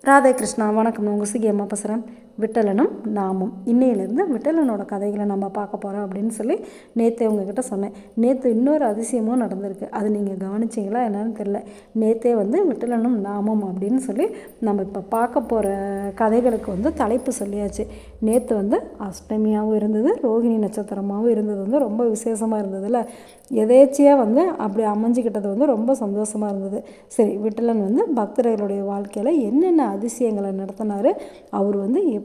ராதே கிருஷ்ணா. வணக்கம். உங்கள் சிகி அம்மா பேசுகிறேன். விட்டலனும் நாமும் இன்னையிலேருந்து விட்டலனோட கதைகளை நம்ம பார்க்க போகிறோம் அப்படின்னு சொல்லி நேற்று உங்ககிட்ட சொன்னேன். நேற்று இன்னொரு அதிசயமும் நடந்திருக்கு. அது நீங்கள் கவனிச்சிங்களா என்னன்னு தெரியல. நேற்றே விட்டலனும் நாமும் அப்படின்னு சொல்லி நம்ம இப்போ பார்க்க போகிற கதைகளுக்கு தலைப்பு சொல்லியாச்சு. நேற்று அஷ்டமியாகவும் இருந்தது, ரோகிணி நட்சத்திரமாகவும் இருந்தது. ரொம்ப விசேஷமாக இருந்ததுல்ல. எதேச்சியாக அப்படி அமைஞ்சிக்கிட்டது ரொம்ப சந்தோஷமாக இருந்தது. சரி, விட்டலன் பக்தர்களுடைய வாழ்க்கையில் என்னென்ன அதிசயங்களை நடத்தினார், அவர்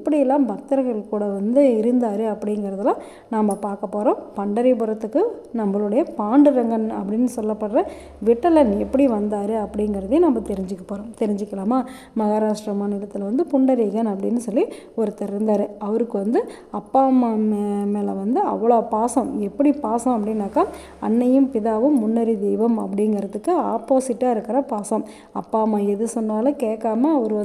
எப்படியெல்லாம் பக்தர்கள் கூட இருந்தார் அப்படிங்கிறதெல்லாம் நாம் பார்க்க போகிறோம். பண்டரிபுரத்துக்கு நம்மளுடைய பாண்டுரங்கன் அப்படின்னு சொல்லப்படுற விட்டலன் எப்படி வந்தார் அப்படிங்கிறதையும் நம்ம தெரிஞ்சுக்கலாமா? மகாராஷ்டிரா மாநிலத்தில் புண்டரீகன் அப்படின்னு சொல்லி ஒருத்தர் இருந்தார். அவருக்கு அப்பா அம்மா மேலே அவ்வளோ பாசம். எப்படி பாசம் அப்படின்னாக்கா, அன்னையும் பிதாவும் முன்னறி தெய்வம் அப்படிங்கிறதுக்கு ஆப்போசிட்டாக இருக்கிற பாசம். அப்பா அம்மா எது சொன்னாலும் கேட்காம அவர்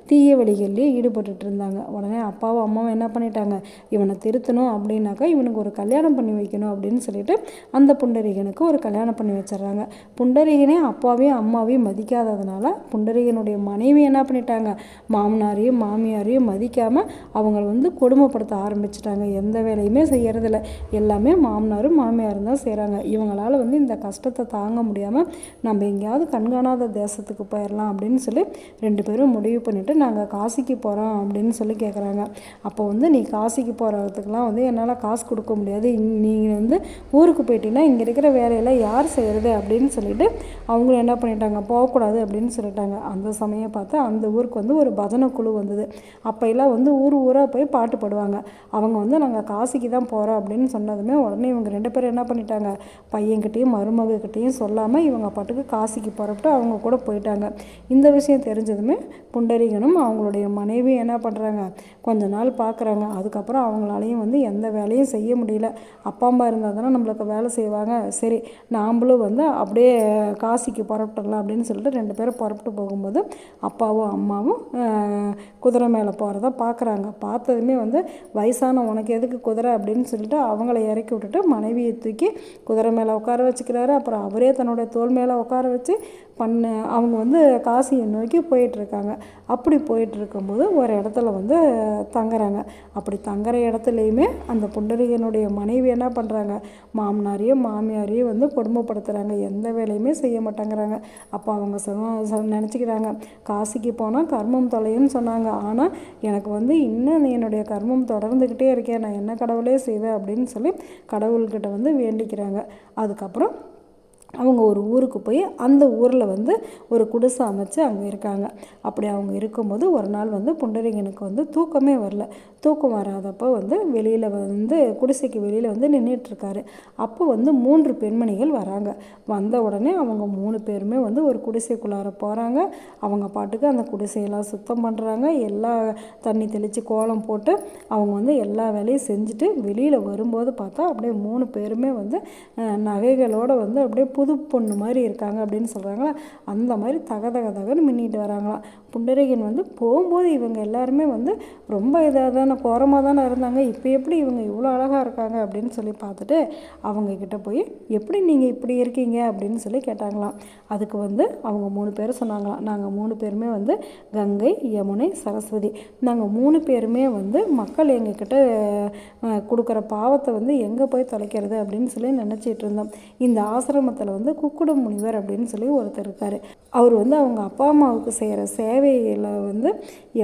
தீய வழிகள்லேயே ஈடுபட்டுட்டு இருந்தாங்க. உடனே அப்பாவும் அம்மாவும் என்ன பண்ணிட்டாங்க, இவனை திருத்தணும் அப்படின்னாக்கா இவனுக்கு ஒரு கல்யாணம் பண்ணி வைக்கணும் அப்படின்னு சொல்லிட்டு அந்த புண்டரீகனுக்கு ஒரு கல்யாணம் பண்ணி வச்சிடுறாங்க. புண்டரீகனே அப்பாவையும் அம்மாவையும் மதிக்காததுனால புண்டரீகனுடைய மனைவி என்ன பண்ணிட்டாங்க, மாமனாரையும் மாமியாரையும் மதிக்காமல் அவங்க கொடுமைப்படுத்த ஆரம்பிச்சிட்டாங்க. எந்த வேலையுமே செய்யறதில்ல, எல்லாமே மாமனாரும் மாமியாரும் தான் செய்கிறாங்க. இவங்களால் இந்த கஷ்டத்தை தாங்க முடியாமல் நம்ம எங்கேயாவது கண்காணாத தேசத்துக்கு போயிடலாம் அப்படின்னு சொல்லி 2 பேரும் முடிவு பண்ணிவிட்டு நாங்கள் காசிக்கு போகிறோம் அப்படின்னு சொல்லி கேட்குறாங்க. அப்போ நீ காசிக்கு போகிறதுக்கெலாம் என்னால் காசு கொடுக்க முடியாது, நீங்கள் ஊருக்கு போயிட்டீங்கன்னா இங்கே இருக்கிற வேலையெல்லாம் யார் செய்கிறது அப்படின்னு சொல்லிட்டு அவங்களும் என்ன பண்ணிட்டாங்க, போகக்கூடாது அப்படின்னு சொல்லிட்டாங்க. அந்த சமயம் பார்த்து அந்த ஊருக்கு ஒரு பஜனை குழு வந்தது. அப்போல்லாம் ஊர் ஊராக போய் பாட்டு பாடுவாங்க. அவங்க நாங்கள் காசிக்கு தான் போகிறோம் அப்படின்னு சொன்னதுமே உடனே இவங்க 2 பேரும் என்ன பண்ணிட்டாங்க, பையன்கிட்டையும் மருமகிட்டையும் சொல்லாமல் இவங்க பாட்டுக்கு காசிக்கு புறப்பட்டு அவங்க கூட போயிட்டாங்க. இந்த விஷயம் தெரிஞ்சதுமே புண்டரீகனும் அவங்களுடைய மனைவி என்ன பண்ணுறாங்க, கொஞ்ச நாள் பார்க்குறாங்க. அதுக்கப்புறம் அவங்களாலையும் எந்த வேலையும் செய்ய முடியல. அப்பா அம்மா இருந்தால் தானே நம்மளுக்கு வேலை செய்வாங்க. சரி, நாம்ளும் அப்படியே காசிக்கு புறப்பட்டுடலாம் அப்படின்னு சொல்லிட்டு 2 பேரும் புறப்பட்டு போகும்போது அப்பாவும் அம்மாவும் குதிரை மேலே போகிறத பார்க்குறாங்க. பார்த்ததுமே வயசான உனக்கு எதுக்கு குதிரை அப்படின்னு சொல்லிட்டு அவங்கள இறக்கி விட்டுட்டு மனைவியை தூக்கி குதிரை மேலே உட்கார வச்சுக்கிறாரு. அப்புறம் அவரே தன்னுடைய தோள் மேலே உட்கார வச்சு அவங்க காசியை நோக்கி போயிட்டுருக்காங்க. அப்படி போயிட்டுருக்கும்போது ஒரு இடத்துல தங்குறாங்க. அப்படி தங்குற இடத்துலையுமே அந்த புண்டரீகனுடைய மனைவி என்ன பண்ணுறாங்க, மாமனாரையும் மாமியாரையும் கொடுமைப்படுத்துகிறாங்க. எந்த வேலையுமே செய்ய மாட்டேங்கிறாங்க. அப்போ அவங்க நினச்சிக்கிறாங்க, காசிக்கு போனால் கர்மம் தொலையும்னு சொன்னாங்க. ஆனால் எனக்கு இன்னும் என்னுடைய கர்மம் தொடர்ந்துக்கிட்டே இருக்கேன், நான் என்ன கடவுளே செய்வேன் அப்படின்னு சொல்லி கடவுள்கிட்ட வேண்டிக்கிறாங்க. அதுக்கப்புறம் அவங்க ஒரு ஊருக்கு போய் அந்த ஊரில் ஒரு குடிசை அமைச்சு அங்கே இருக்காங்க. அப்படி அவங்க இருக்கும்போது ஒரு நாள் புண்டரீகனுக்கு தூக்கமே வரல. தூக்கம் வராதப்போ வெளியில் குடிசைக்கு வெளியில் நின்றுட்டுருக்காரு. அப்போ 3 பெண்மணிகள் வராங்க. வந்த உடனே அவங்க 3 பேருமே ஒரு குடிசைக்குள்ளார போகிறாங்க. அவங்க பாட்டுக்கு அந்த குடிசையெல்லாம் சுத்தம் பண்ணுறாங்க. எல்லா தண்ணி தெளித்து கோலம் போட்டு அவங்க எல்லா வேலையும் செஞ்சுட்டு வெளியில் வரும்போது பார்த்தா அப்படியே 3 பேருமே நகைகளோடு அப்படியே புது பொண்ணு மாதிரி இருக்காங்க அப்படின்னு சொல்கிறாங்களா. அந்த மாதிரி தகன்னு மின்னிட்டு வராங்களாம். புண்டரீகன் போகும்போது இவங்க எல்லாருமே ரொம்ப இதாக தானே கோரமாக தானே இருந்தாங்க, இப்போ எப்படி இவங்க இவ்வளோ அழகாக இருக்காங்க அப்படின்னு சொல்லி பார்த்துட்டு அவங்கக்கிட்ட போய் எப்படி நீங்கள் இப்படி இருக்கீங்க அப்படின்னு சொல்லி கேட்டாங்களாம். அதுக்கு அவங்க 3 பேரும் சொன்னாங்களாம், நாங்கள் 3 பேருமே கங்கை, யமுனை, சரஸ்வதி, நாங்கள் 3 பேருமே மக்கள் எங்ககிட்ட கொடுக்குற பாவத்தை எங்கே போய் தொலைக்கிறது அப்படின்னு சொல்லி நினச்சிட்டு இருந்தோம். இந்த ஆசிரமத்தில் குக்குட முனிவர் அப்படின்னு சொல்லி ஒருத்தர் இருக்கார். அவர் அவங்க அப்பா அம்மாவுக்கு செய்கிற சேவையில்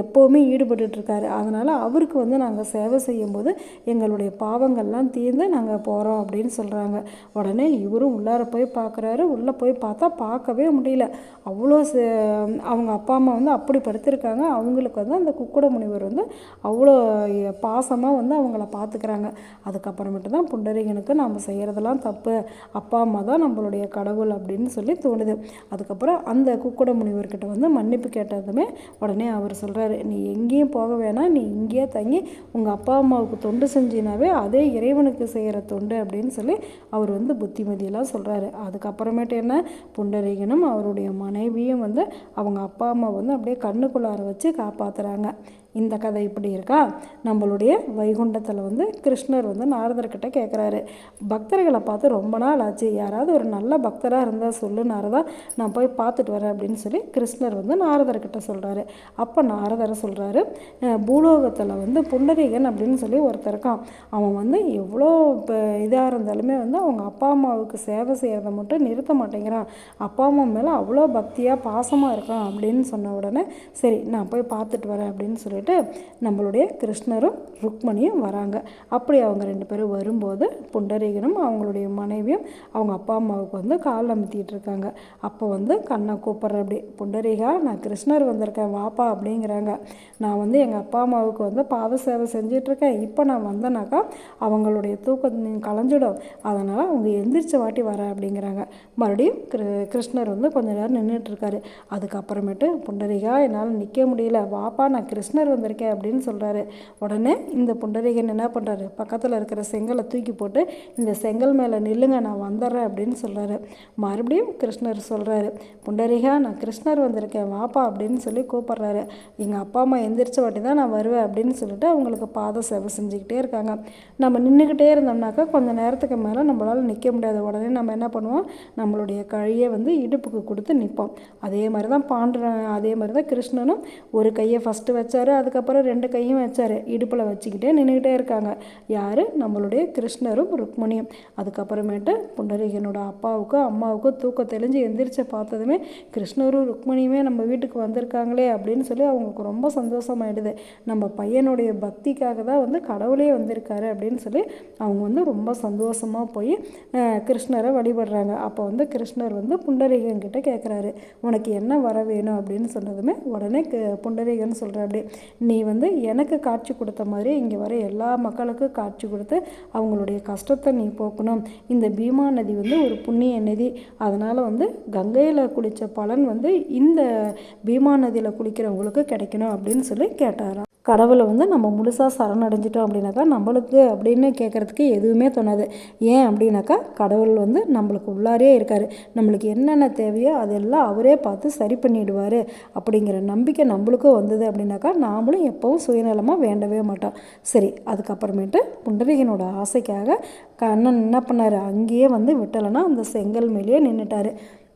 எப்போவுமே ஈடுபட்டுருக்காரு. அதனால் அவருக்கு நாங்கள் சேவை செய்யும்போது எங்களுடைய பாவங்கள்லாம் தீர்ந்து நாங்கள் போகிறோம் அப்படின்னு சொல்கிறாங்க. உடனே இவரும் உள்ளார போய் பார்க்குறாரு. உள்ளே போய் பார்த்தா பார்க்கவே முடியல. அவ்வளோ அவங்க அப்பா அம்மா அப்படி படுத்திருக்காங்க. அவங்களுக்கு அந்த குக்குட முனிவர் அவ்வளோ பாசமாக அவங்கள பார்த்துக்கிறாங்க. அதுக்கப்புறமேட்டு தான் புண்டரீகனுக்கு நம்ம செய்கிறதெல்லாம் தப்பு, அப்பா அம்மா தான் நம்மளுடைய கடவுள் அப்படின்னு சொல்லி தோணுது. அதுக்கப்புறம் அந்த குக்குட முனிவர்கிட்ட மன்னிப்பு கேட்டதுமே உடனே அவர் சொல்கிறாரு, நீ எங்கேயும் போக வேணாம், நீ இங்கேயே தங்கி உங்கள் அப்பா அம்மாவுக்கு தொண்டு செஞ்சினாவே அதே இறைவனுக்கு செய்கிற தொண்டு அப்படின்னு சொல்லி அவர் புத்திமதியெல்லாம் சொல்கிறாரு. அதுக்கப்புறமேட்டு என்ன, புண்டரீகனும் அவருடைய மனைவியும் அவங்க அப்பா அம்மா அப்படியே கண்ணுக்குள்ளார வச்சு காப்பாற்றுறாங்க. இந்த கதை இப்படி இருக்கா. நம்மளுடைய வைகுண்டத்தில் வந்து கிருஷ்ணர் வந்து நாரதர்கிட்ட கேட்குறாரு, பக்தர்களை பார்த்து ரொம்ப நாள் ஆச்சு, யாராவது ஒரு நல்ல பக்தராக இருந்தால் சொல்லு நாரதா, நான் போய் பார்த்துட்டு வரேன் அப்படின்னு சொல்லி கிருஷ்ணர் வந்து நாரதர்கிட்ட சொல்கிறாரு. அப்போ நாரதர் சொல்கிறாரு, பூலோகத்தில் வந்து புண்டரீகன் அப்படின்னு சொல்லி ஒருத்தர் இருக்கான். அவன் வந்து எவ்வளோ இப்போ இதாக இருந்தாலுமே வந்து அவங்க அப்பா அம்மாவுக்கு சேவை செய்கிறத மட்டும் நிறுத்த மாட்டேங்கிறான். அப்பா அம்மா மேலே அவ்வளோ பக்தியாக பாசமாக இருக்கான் அப்படின்னு சொன்ன உடனே சரி நான் போய் பார்த்துட்டு வரேன் அப்படின்னு சொல்லிட்டு நம்மளுடைய கிருஷ்ணரும் ருக்மணியும் வராங்க. அப்படி அவங்க 2 பேரும் வரும்போது புண்டரீகனும் அவங்களுடைய மனைவியும் அவங்க அப்பா அம்மாவுக்கு வந்து கால் அமுத்திட்டு இருக்காங்க. அப்போ வந்து கண்ணை கூப்பிட்ற அப்படி, புண்டரீகா நான் கிருஷ்ணர் வந்திருக்கேன் வாப்பா அப்படிங்கிறாங்க. நான் வந்து எங்கள் அப்பா அம்மாவுக்கு வந்து பாத சேவை செஞ்சிட்ருக்கேன், இப்போ நான் வந்தேனாக்கா அவங்களுடைய தூக்கம் கலைஞ்சிடும், அதனால் அவங்க எந்திரிச்ச வாட்டி வரேன் அப்படிங்கிறாங்க. மறுபடியும் கிருஷ்ணர் வந்து கொஞ்ச நேரம் நின்றுட்டுருக்காரு. அதுக்கப்புறமேட்டு புண்டரீகா என்னால் நிற்க முடியல, வாப்பா நான் கிருஷ்ணர் வந்திருக்கேன் அப்படின்னு சொல்கிறாரு. உடனே இந்த புண்டரீகன் என்ன பண்ணுறாரு, பக்கத்தில் இருக்கிற செங்கலை தூக்கி போட்டு இந்த செங்கல் மேலே நில்லுங்க நான் வந்துடுறேன் அப்படின்னு சொல்கிறாரு. மறுபடியும் கிருஷ்ணர் சொல்கிறாரு, புண்டரீகா நான் கிருஷ்ணர் வந்திருக்கேன் வாப்பா அப்படின்னு சொல்லி கூப்பிட்றாரு. எங்கள் அப்பா அம்மா எந்திரிச்ச வாட்டி தான் நான் வருவேன் அப்படின்னு சொல்லிட்டு அவங்களுக்கு பாத சேவை செஞ்சுக்கிட்டே இருக்காங்க. நம்ம நின்றுக்கிட்டே இருந்தோம்னாக்கா கொஞ்சம் நேரத்துக்கு மேலே நம்மளால் நிற்க முடியாது. உடனே நம்ம என்ன பண்ணுவோம், நம்மளுடைய கழியை வந்து இடுப்புக்கு கொடுத்து நிற்போம். அதே மாதிரி தான் அதே மாதிரி தான் கிருஷ்ணனும் ஒரு கையை ஃபஸ்ட்டு வச்சார், அதுக்கப்புறம் 2 கையும் வச்சார், இடுப்பில் வச்சுக்கிட்டே நின்றுக்கிட்டே இருக்காங்க. யார், நம்மளுடைய கிருஷ்ணரும் ருக்மணியும். அதுக்கப்புறமேட்டு புண்டரீகனோட அப்பாவுக்கும் அம்மாவுக்கும் தூக்கம் தெளிஞ்சு எந்திரிச்ச பார்த்ததுமே கிருஷ்ணரும் ருக்மணியுமே நம்ம வீட்டுக்கு வந்திருக்காங்களே அப்படின்னு சொல்லி அவங்களுக்கு ரொம்ப சந்தோஷமாயிடுது. நம்ம பையனுடைய பக்திக்காக தான் வந்து கடவுளே வந்திருக்காரு அப்படின்னு சொல்லி அவங்க வந்து ரொம்ப சந்தோஷமாக போய் கிருஷ்ணரை வழிபடுறாங்க. அப்போ வந்து கிருஷ்ணர் வந்து புண்டரீகன் கிட்ட கேட்குறாரு, உனக்கு என்ன வர வேணும் அப்படின்னு சொன்னதுமே உடனே புண்டரீகன் சொல்கிற அப்படி, நீ வந்து எனக்கு காட்சி கொடுத்த மாதிரி இங்கே வர எல்லா மக்களுக்கும் காட்சி கொடுத்து அவங்களுடைய கஷ்டத்தை நீ போக்கணும். இந்த பீமா நதி வந்து ஒரு புண்ணிய நதி, அதனால் வந்து கங்கையில் குளித்த பலன் வந்து இந்த பீமா நதியில் குளிக்கிறவங்களுக்கு கிடைக்கணும் அப்படின்னு சொல்லி கேட்டாராம். கடவுளை வந்து நம்ம முழுசாக சரணடைஞ்சிட்டோம் அப்படின்னாக்கா நம்மளுக்கு அப்படின்னு கேட்குறதுக்கு எதுவுமே தோணாது. ஏன் அப்படின்னாக்கா கடவுள் வந்து நம்மளுக்கு உள்ளாரே இருக்கார், நம்மளுக்கு என்னென்ன தேவையோ அதெல்லாம் அவரே பார்த்து சரி பண்ணிவிடுவார் அப்படிங்கிற நம்பிக்கை நம்மளுக்கும் வந்தது அப்படின்னாக்கா நாமளும் எப்போவும் சுயநலமாக வேண்டவே மாட்டோம். சரி, அதுக்கப்புறமேட்டு புண்டரீகனோட ஆசைக்காக கண்ணன் என்ன பண்ணார், அங்கேயே வந்து விட்டலைன்னா அந்த செங்கல் மேலேயே நின்றுட்டார்.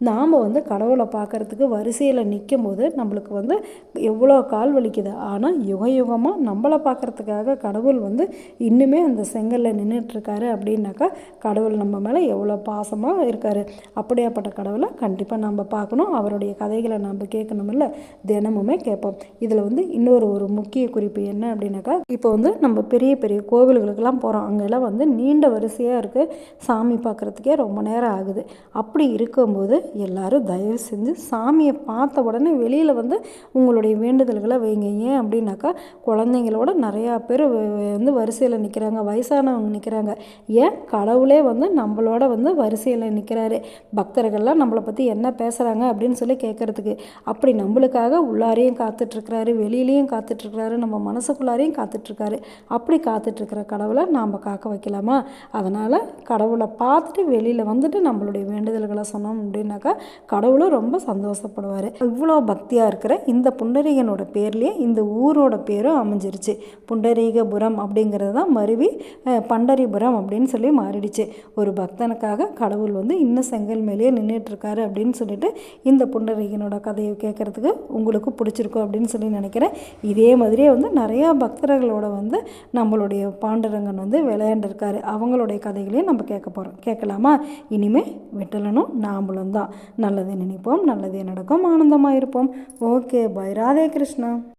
நாம் வந்து கடவுளை பார்க்குறதுக்கு வரிசையில் நிற்கும் போது நம்மளுக்கு வந்து எவ்வளோ கால் வலிக்குது, ஆனால் யுகமாக நம்மளை பார்க்குறதுக்காக கடவுள் வந்து இன்னுமே அந்த செங்கலில் நின்றுட்டுருக்காரு அப்படின்னாக்கா கடவுள் நம்ம மேலே எவ்வளோ பாசமாக இருக்கார். அப்படியாப்பட்ட கடவுளை கண்டிப்பாக நம்ம பார்க்கணும், அவருடைய கதைகளை நம்ம கேட்கணுமில்ல, தினமுமே கேட்போம். இதில் வந்து ஒரு முக்கிய குறிப்பு என்ன அப்படின்னாக்கா, இப்போ வந்து நம்ம பெரிய பெரிய கோவில்களுக்கெல்லாம் போகிறோம், அங்கெல்லாம் வந்து நீண்ட வரிசையாக இருக்குது, சாமி பார்க்குறதுக்கே ரொம்ப நேரம் ஆகுது. அப்படி இருக்கும்போது எல்லாரும் தயவு செஞ்சு சாமியை பார்த்த உடனே வெளியில் வந்து உங்களுடைய வேண்டுதல்களை வைங்க. ஏன் அப்படின்னாக்கா குழந்தைங்களோட நிறையா பேர் வந்து வரிசையில் நிற்கிறாங்க, வயசானவங்க நிற்கிறாங்க. ஏன், கடவுளே வந்து நம்மளோட வந்து வரிசையில் நிற்கிறாரு, பக்தர்கள்லாம் நம்மளை பற்றி என்ன பேசுகிறாங்க அப்படின்னு சொல்லி கேட்குறதுக்கு. அப்படி நம்மளுக்காக உள்ளாரையும் காத்துட்ருக்கிறாரு, வெளியிலையும் காத்துட்ருக்கிறாரு, நம்ம மனசுக்குள்ளாரையும் காத்துட்ருக்காரு. அப்படி காத்துட்ருக்கிற கடவுளை நாம் காக்க வைக்கலாமா? அதனால் கடவுளை பார்த்துட்டு வெளியில் வந்துட்டு நம்மளுடைய வேண்டுதல்களை சொன்னோம் அப்படின்னாக்கா கடவுளும் ரொம்ப சந்தோஷப்படுவார். இவ்வளோ பக்தியாக இருக்கிற இந்த புண்டரீகனோட பேர்லேயே இந்த ஊரோட பேரும் அமைஞ்சிருச்சு. புண்டரீகபுரம் அப்படிங்கிறது தான் மருவி பண்டரிபுரம் அப்படின்னு சொல்லி மாறிடுச்சு. ஒரு பக்தனுக்காக கடவுள் வந்து இன்னும் செங்கல் மேலேயே நின்றுட்டுருக்காரு அப்படின்னு சொல்லிட்டு இந்த புண்டரீகனோட கதையை கேட்குறதுக்கு உங்களுக்கு பிடிச்சிருக்கும் அப்படின்னு சொல்லி நினைக்கிறேன். இதே மாதிரியே வந்து நிறையா பக்தர்களோட வந்து நம்மளுடைய பாண்டுரங்கன் வந்து விளையாண்டுருக்காரு. அவங்களுடைய கதைகளையும் நம்ம கேட்கலாமா? இனிமேல் விட்டலனும் நாமளும் தான். நல்லது நினைப்போம், நல்லதே நடக்கும், ஆனந்தமாக இருப்போம். Okay, bye. ராதே கிருஷ்ணா.